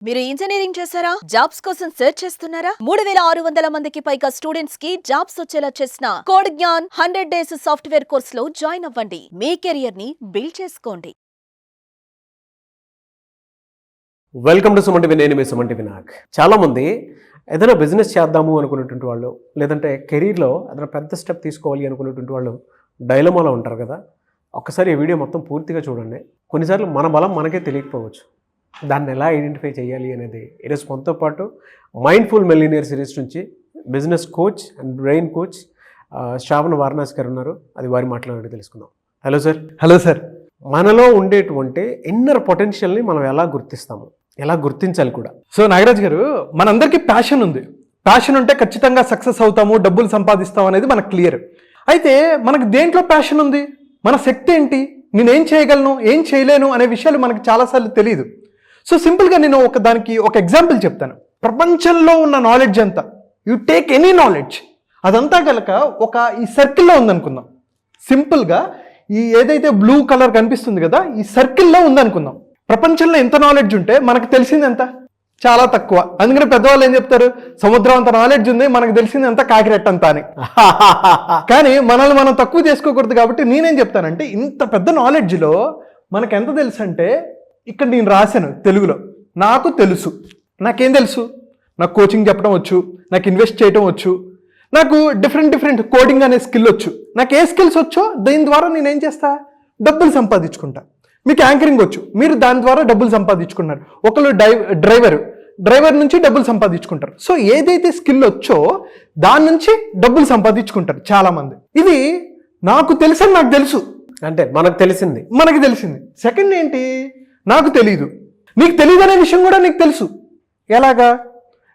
మీరు ఇంజనీరింగ్ చేశారా? జాబ్స్ కోసం సెర్చ్ చేస్తున్నారా? 3600 మందికి పైగా స్టూడెంట్స్ కి జాబ్స్ వచ్చేలా చేసిన code Gyan 100 days software course లో జాయిన్ అవ్వండి. మీ కెరియర్ ని బిల్డ్ చేసుకోండి. Welcome to Suman TV. నేను మీ సుమన్ టీవీ నాగ్. చాలామంది ఏదైనా బిజినెస్ చేద్దాము అనుకునేటువంటి వాళ్ళు, లేదంటే కెరీర్లో ఏదైనా పెద్ద స్టెప్ తీసుకోవాలి అనుకునేటువంటి వాళ్ళు డైలమాలో ఉంటారు కదా. ఒక్కసారి ఈ వీడియో మొత్తం పూర్తిగా చూడండి. కొన్నిసార్లు మన బలం మనకే తెలియకపోవచ్చు, దాన్ని ఎలా ఐడెంటిఫై చేయాలి అనేది ఈరోజు మనతో పాటు మైండ్ఫుల్ మిలియనియర్ సిరీస్ నుంచి business coach and brain coach Shravan Varanasi గారు ఉన్నారు. అది వారి మాట్లాడి తెలుసుకుందాం. Hello sir. Hello sir. మనలో ఉండేటువంటి ఇన్నర్ పొటెన్షియల్ని మనం ఎలా గుర్తిస్తాము, ఎలా గుర్తించాలి కూడా? సో నాగరాజ్ గారు, మనందరికీ ప్యాషన్ ఉంది. ప్యాషన్ ఉంటే ఖచ్చితంగా సక్సెస్ అవుతాము, డబ్బులు సంపాదిస్తాం అనేది మనకు క్లియర్. అయితే మనకు దేంట్లో ప్యాషన్ ఉంది, మన శక్తి ఏంటి, నేనేం చేయగలను, ఏం చేయలేను అనే విషయాలు మనకు చాలాసార్లు తెలియదు. సో సింపుల్గా నేను దానికి ఒక ఎగ్జాంపుల్ చెప్తాను. ప్రపంచంలో ఉన్న నాలెడ్జ్ అంతా, యూ టేక్ ఎనీ నాలెడ్జ్, అదంతా కనుక ఒక ఈ సర్కిల్లో ఉందనుకుందాం. సింపుల్గా ఈ ఏదైతే బ్లూ కలర్ కనిపిస్తుంది కదా, ఈ సర్కిల్లో ఉందనుకుందాం. ప్రపంచంలో ఎంత నాలెడ్జ్ ఉంటే మనకు తెలిసింది ఎంత? చాలా తక్కువ. అందుకని పెద్దవాళ్ళు ఏం చెప్తారు, సముద్రం అంత నాలెడ్జ్ ఉంది, మనకు తెలిసింది ఎంత కాకిరెట్టంత అని. కానీ మనల్ని మనం తక్కువ చేసుకోకూడదు. కాబట్టి నేనేం చెప్తానంటే, ఇంత పెద్ద నాలెడ్జ్లో మనకు ఎంత తెలుసు అంటే, ఇక్కడ నేను రాశాను తెలుగులో, నాకు తెలుసు. నాకేం తెలుసు? నాకు కోచింగ్ చెప్పడం వచ్చు, నాకు ఇన్వెస్ట్ చేయడం వచ్చు, నాకు డిఫరెంట్ కోడింగ్ అనే స్కిల్ వచ్చు. నాకు ఏ స్కిల్స్ వచ్చో దీని ద్వారా నేనేం చేస్తా, డబ్బులు సంపాదించుకుంటా. మీకు యాంకరింగ్ వచ్చు, మీరు దాని ద్వారా డబ్బులు సంపాదించుకున్నారు. ఒకళ్ళు డ్రైవర్ నుంచి డబ్బులు సంపాదించుకుంటారు. సో ఏదైతే స్కిల్ వచ్చో దాని నుంచి డబ్బులు సంపాదించుకుంటారు చాలామంది. ఇది నాకు తెలుసని నాకు తెలుసు, అంటే మనకు తెలిసింది. సెకండ్ ఏంటి, నాకు తెలీదు. నీకు తెలియదు అనే విషయం కూడా నీకు తెలుసు. ఎలాగా?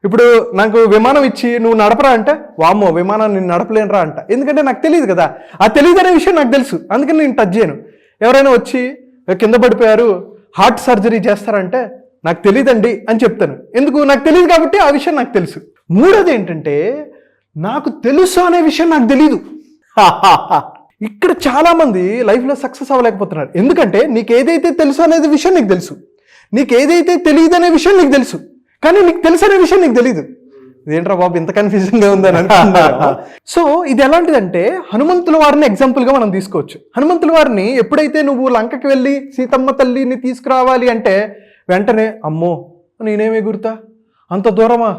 ఇప్పుడు నాకు విమానం ఇచ్చి నువ్వు నడపరా అంటే, వామ్మో విమానం నేను నడపలేనురా అంట. ఎందుకంటే నాకు తెలియదు కదా. ఆ తెలియదు అనే విషయం నాకు తెలుసు, అందుకని నేను టచ్ చేయను. ఎవరైనా వచ్చి కింద పడిపోయారు, హార్ట్ సర్జరీ చేస్తారంటే, నాకు తెలియదండి అని చెప్తాను. ఎందుకు? నాకు తెలియదు కాబట్టి ఆ విషయం నాకు తెలుసు. మూడోది ఏంటంటే, నాకు తెలుసు అనే విషయం నాకు తెలీదు. ఇక్కడ చాలా మంది లైఫ్లో సక్సెస్ అవ్వలేకపోతున్నారు. ఎందుకంటే నీకు ఏదైతే తెలుసు అనేది విషయం నీకు తెలుసు, నీకు ఏదైతే తెలియదు అనే విషయం నీకు తెలుసు, కానీ నీకు తెలుసు అనే విషయం నీకు తెలీదు. ఇదేంట్రా బాబు ఇంత కన్ఫ్యూజన్గా ఉందని అనుకుంటున్నారు. సో ఇది ఎలాంటిదంటే, హనుమంతుల వారిని ఎగ్జాంపుల్గా మనం తీసుకోవచ్చు. హనుమంతుల వారిని ఎప్పుడైతే నువ్వు లంకకి వెళ్ళి సీతమ్మ తల్లిని తీసుకురావాలి అంటే, వెంటనే అమ్మో నేనేమి ఎగురుతా, అంత దూరమా,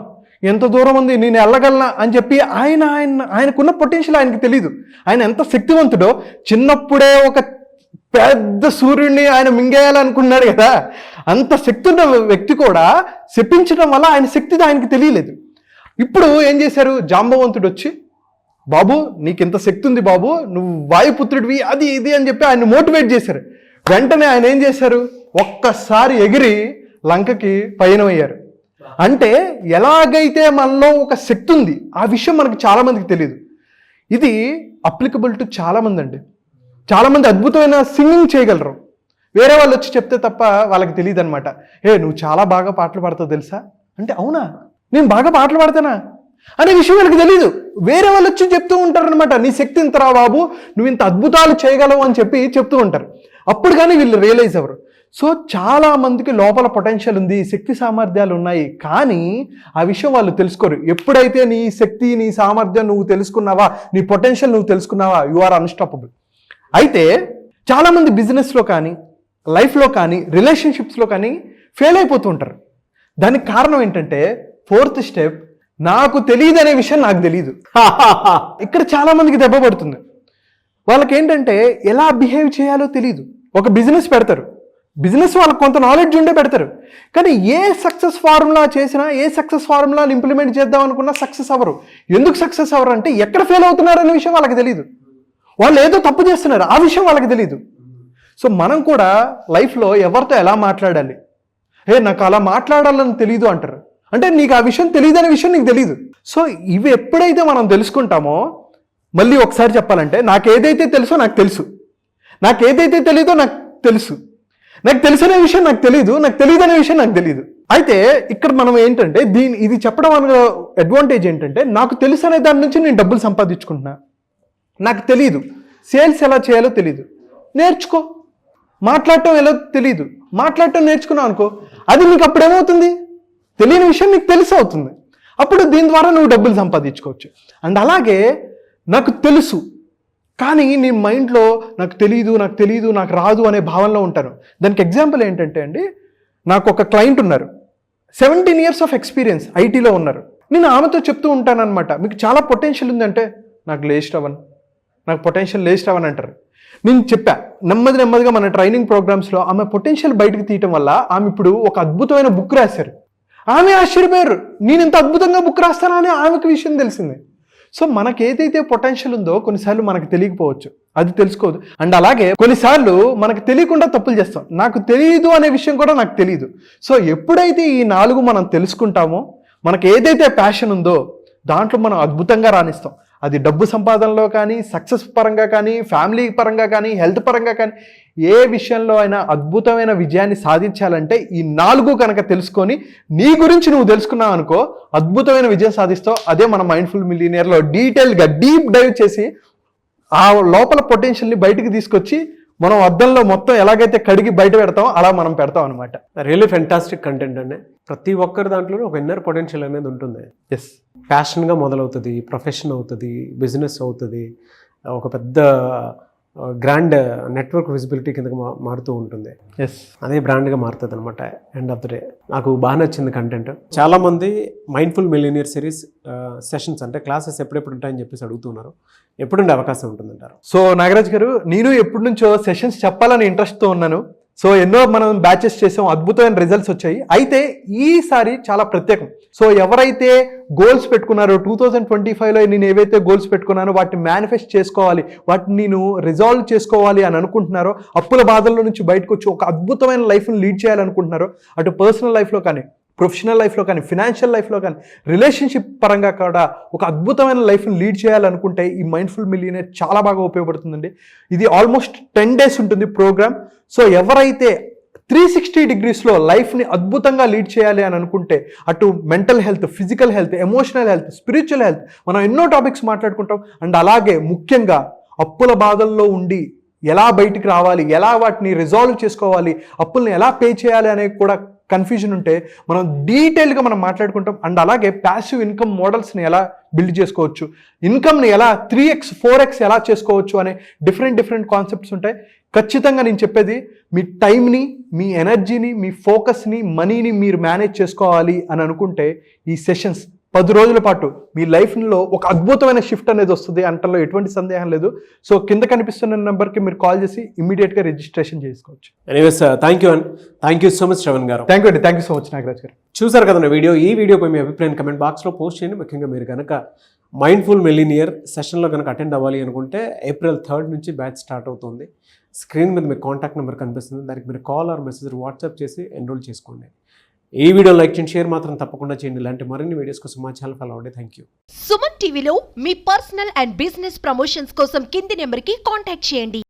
ఎంత దూరం ఉంది, నేను వెళ్ళగలనా అని చెప్పి ఆయనకున్న పొటెన్షియల్ ఆయనకి తెలీదు. ఆయన ఎంత శక్తివంతుడో, చిన్నప్పుడే ఒక పెద్ద సూర్యుడిని ఆయన మింగేయాలనుకున్నాడు కదా. అంత శక్తి ఉన్న వ్యక్తి కూడా శపించడం వల్ల ఆయన శక్తి ఆయనకి తెలియలేదు. ఇప్పుడు ఏం చేశారు, జాంబవంతుడు వచ్చి, బాబు నీకు ఇంత శక్తి ఉంది బాబు, నువ్వు వాయుపుత్రుడివి, అది ఇది అని చెప్పి ఆయన మోటివేట్ చేశారు. వెంటనే ఆయన ఏం చేశారు, ఒక్కసారి ఎగిరి లంకకి పయనమయ్యారు. అంటే ఎలాగైతే మనలో ఒక శక్తి ఉంది, ఆ విషయం మనకు చాలా మందికి తెలియదు. ఇది అప్లికబుల్ టు చాలా మంది అండి. చాలా మంది అద్భుతమైన సింగింగ్ చేయగలరు, వేరే వాళ్ళు వచ్చి చెప్తే తప్ప వాళ్ళకి తెలియదు అనమాట. నువ్వు చాలా బాగా పాటలు పాడతావు తెలుసా అంటే, అవునా నేను బాగా పాటలు పాడతానా అనే విషయం వాళ్ళకి తెలియదు. వేరే వాళ్ళు వచ్చి చెప్తూ ఉంటారు అనమాట, నీ శక్తి ఇంతరా బాబు, నువ్వు ఇంత అద్భుతాలు చేయగలవు అని చెప్పి చెప్తూ ఉంటారు. అప్పుడు కానీ వీళ్ళు రియలైజ్ అవ్వరు. సో చాలా మందికి లోపల పొటెన్షియల్ ఉంది, శక్తి సామర్థ్యాలు ఉన్నాయి, కానీ ఆ విషయం వాళ్ళు తెలుసుకోరు. ఎప్పుడైతే నీ శక్తి, నీ సామర్థ్యం నువ్వు తెలుసుకున్నావా, నీ పొటెన్షియల్ నువ్వు తెలుసుకున్నావా, యు ఆర్ అన్స్టాపబుల్. అయితే చాలామంది బిజినెస్లో కానీ, లైఫ్లో కానీ, రిలేషన్షిప్స్లో కానీ ఫెయిల్ అయిపోతూ ఉంటారు. దానికి కారణం ఏంటంటే, ఫోర్త్ స్టెప్, నాకు తెలియదు అనే విషయం నాకు తెలియదు. ఇక్కడ చాలా మందికి దెబ్బ పడుతుంది. వాళ్ళకి ఏంటంటే ఎలా బిహేవ్ చేయాలో తెలియదు. ఒక బిజినెస్ పెడతారు, బిజినెస్ వాళ్ళకి కొంత నాలెడ్జ్ ఉండే పెడతారు, కానీ ఏ సక్సెస్ ఫార్ములా చేసినా, ఏ సక్సెస్ ఫార్ములాని ఇంప్లిమెంట్ చేద్దాం అనుకున్నా సక్సెస్ అవ్వరు. ఎందుకు సక్సెస్ అవ్వరు అంటే, ఎక్కడ ఫెయిల్ అవుతున్నారు అనే విషయం వాళ్ళకి తెలియదు. వాళ్ళు ఏదో తప్పు చేస్తున్నారు, ఆ విషయం వాళ్ళకి తెలియదు. సో మనం కూడా లైఫ్లో ఎవరితో ఎలా మాట్లాడాలి, నాకు అలా మాట్లాడాలని తెలియదు అంటారు. అంటే నీకు ఆ విషయం తెలియదు అనే విషయం నీకు తెలియదు. సో ఇవి ఎప్పుడైతే మనం తెలుసుకుంటామో, మళ్ళీ ఒకసారి చెప్పాలంటే, నాకు ఏదైతే తెలుసో నాకు తెలుసు, నాకు ఏదైతే తెలీదో నాకు తెలుసు, నాకు తెలిసనే విషయం నాకు తెలియదు, నాకు తెలియదు అనే విషయం నాకు తెలియదు. అయితే ఇక్కడ మనం ఏంటంటే, ఇది చెప్పడం వల్ల అడ్వాంటేజ్ ఏంటంటే, నాకు తెలుసు అనే దాని నుంచి నేను డబ్బులు సంపాదించుకుంటున్నా. నాకు తెలీదు, సేల్స్ ఎలా చేయాలో తెలీదు, నేర్చుకో. మాట్లాడటం ఎలా తెలీదు, మాట్లాడటం నేర్చుకున్నావు అనుకో, అది నీకు అప్పుడు ఏమవుతుంది, తెలియని విషయం నీకు తెలిసి అవుతుంది. అప్పుడు దీని ద్వారా నువ్వు డబ్బులు సంపాదించుకోవచ్చు. అండ్ అలాగే నాకు తెలుసు కానీ నీ మైండ్లో నాకు తెలియదు నాకు రాదు అనే భావనలో ఉంటాను. దానికి ఎగ్జాంపుల్ ఏంటంటే అండి, నాకు ఒక క్లయింట్ ఉన్నారు, 17 years ఆఫ్ ఎక్స్పీరియన్స్ ఐటీలో ఉన్నారు. నేను ఆమెతో చెప్తూ ఉంటాను అనమాట, మీకు చాలా పొటెన్షియల్ ఉందంటే నాకు పొటెన్షియల్ లేస్ట్ అవ్వను అంటారు. నేను చెప్పా నెమ్మదిగా మన ట్రైనింగ్ ప్రోగ్రామ్స్లో ఆమె పొటెన్షియల్ బయటకు తీయటం వల్ల ఆమె ఇప్పుడు ఒక అద్భుతమైన బుక్ రాశారు. ఆమె ఆశ్చర్యపోయారు, నేను ఇంత అద్భుతంగా బుక్ రాస్తానా అని ఆమెకు విషయం తెలిసింది. సో మనకి ఏదైతే పొటెన్షియల్ ఉందో కొన్నిసార్లు మనకు తెలియకపోవచ్చు, అది తెలుసుకోదు. అండ్ అలాగే కొన్నిసార్లు మనకు తెలియకుండా తప్పులు చేస్తాం. నాకు తెలియదు అనే విషయం కూడా నాకు తెలియదు. సో ఎప్పుడైతే ఈ 4 మనం తెలుసుకుంటామో, మనకు ఏదైతే ప్యాషన్ ఉందో దాంట్లో మనం అద్భుతంగా రాణిస్తాం. అది డబ్బు సంపాదనలో కానీ, సక్సెస్ పరంగా కానీ, ఫ్యామిలీ పరంగా కానీ, హెల్త్ పరంగా కానీ, ఏ విషయంలో అయినా అద్భుతమైన విజయాన్ని సాధించాలంటే ఈ 4 కనుక తెలుసుకొని నీ గురించి నువ్వు తెలుసుకున్నావు అనుకో, అద్భుతమైన విజయం సాధిస్తావు. అదే మన మైండ్ఫుల్ మిలియనియర్లో డీటెయిల్గా డీప్ డైవ్ చేసి ఆ లోపల పొటెన్షియల్ని బయటికి తీసుకొచ్చి మనం అద్దంలో మొత్తం ఎలాగైతే కడిగి బయట పెడతామో అలా మనం పెడతాం అనమాట. రియల్లీ ఫెంటాస్టిక్ కంటెంట్ అండి. ప్రతి ఒక్కరి దాంట్లో ఒక ఇన్నర్ పొటెన్షియల్ అనేది ఉంటుంది. ఎస్, ప్యాషన్గా మొదలవుతుంది, ప్రొఫెషన్ అవుతుంది, బిజినెస్ అవుతుంది, ఒక పెద్ద గ్రాండ్ నెట్వర్క్ విజిబిలిటీ కిందకి మారుతూ ఉంటుంది. ఎస్, అదే బ్రాండ్గా మారుతుంది అనమాట ఎండ్ ఆఫ్ ద డే. నాకు బాగా నచ్చింది కంటెంట్. చాలామంది మైండ్ఫుల్ మిలియనియర్ సిరీస్ సెషన్స్ అంటే క్లాసెస్ ఎప్పుడెప్పుడు ఉంటాయని చెప్పేసి అడుగుతున్నారు. ఎప్పుడుండే అవకాశం ఉంటుందంటారు? సో నాగరాజ్ గారు, నేను ఎప్పటి నుంచో సెషన్స్ చెప్పాలని ఇంట్రెస్ట్తో ఉన్నాను. సో ఎన్నో మనం బ్యాచెస్ చేసాం, అద్భుతమైన రిజల్ట్స్ వచ్చాయి. అయితే ఈసారి చాలా ప్రత్యేకం. సో ఎవరైతే గోల్స్ పెట్టుకున్నారో 2025లో నేను ఏవైతే గోల్స్ పెట్టుకున్నానో వాటిని మేనిఫెస్ట్ చేసుకోవాలి, వాటిని నేను రిజాల్వ్ చేసుకోవాలి అని అనుకుంటున్నారో, అప్పుల బాధల్లో నుంచి బయటకు వచ్చి ఒక అద్భుతమైన లైఫ్ని లీడ్ చేయాలనుకుంటున్నారో, అటు పర్సనల్ లైఫ్లో కానీ, ప్రొఫెషనల్ లైఫ్లో కానీ, ఫినాన్షియల్ లైఫ్లో కానీ, రిలేషన్షిప్ పరంగా కూడా ఒక అద్భుతమైన లైఫ్ని లీడ్ చేయాలనుకుంటే ఈ మైండ్ఫుల్ మిలియనియర్ చాలా బాగా ఉపయోగపడుతుందండి. ఇది ఆల్మోస్ట్ 10 days ఉంటుంది ప్రోగ్రామ్. సో ఎవరైతే 360 degreesలో లైఫ్ని అద్భుతంగా లీడ్ చేయాలి అని అనుకుంటే, అటు mental health, physical health, emotional health, spiritual health, మనం ఎన్నో టాపిక్స్ మాట్లాడుకుంటాం. అండ్ అలాగే ముఖ్యంగా అప్పుల బాధల్లో ఉండి ఎలా బయటికి రావాలి, ఎలా వాటిని రిజాల్వ్ చేసుకోవాలి, అప్పుల్ని ఎలా పే చేయాలి అనే కూడా కన్ఫ్యూజన్ ఉంటే మనం డీటెయిల్గా మనం మాట్లాడుకుంటాం. అండ్ అలాగే ప్యాసివ్ ఇన్కమ్ మోడల్స్ని ఎలా బిల్డ్ చేసుకోవచ్చు, ఇన్కమ్ని ఎలా 3x 4x ఎలా చేసుకోవచ్చు అనే డిఫరెంట్ కాన్సెప్ట్స్ ఉంటాయి. ఖచ్చితంగా నేను చెప్పేది, మీ టైంని, మీ ఎనర్జీని, మీ ఫోకస్ని, మనీని మీరు మేనేజ్ చేసుకోవాలి అని అనుకుంటే ఈ సెషన్స్ 10 రోజుల పాటు మీ లైఫ్లో ఒక అద్భుతమైన షిఫ్ట్ అనేది వస్తుంది అంటలో ఎటువంటి సందేహం లేదు. సో కింద కనిపిస్తున్న నెంబర్కి మీరు కాల్ చేసి ఇమీడియట్గా రిజిస్ట్రేషన్ చేసుకోవచ్చు. Anyways thank you so much Shravan garu. Thank you so much Nagaraj garu. చూసారు కదా వీడియో. ఈ వీడియోపై మీ అభిప్రాయం కమెంట్ బాక్స్లో పోస్ట్ చేయండి. ముఖ్యంగా మీరు కనుక మైండ్ఫుల్ మిలియనియర్ సెషన్లో కనుక అటెండ్ అవ్వాలి అనుకుంటే April 3rd నుంచి బ్యాచ్ స్టార్ట్ అవుతుంది. స్క్రీన్ మీద మీకు కాంటాక్ట్ నెంబర్ కనిపిస్తుంది, దానికి మీరు కాల్ ఆర్ మెసేజ్ వాట్సాప్ చేసి ఎన్రోల్ చేసుకోండి. ఈ వీడియో లైక్ చేయండి, షేర్ మాత్రం తప్పకుండా చేయండి. ఇలాంటి మరిన్ని వీడియోస్ కోసం మా ఛానల్ ఫాలో అవ్వండి. Thank you. సుమన్ టీవీలో మీ పర్సనల్ అండ్ బిజినెస్ ప్రమోషన్స్ కోసం కింది నెంబర్కి కాంటాక్ట్ చేయండి.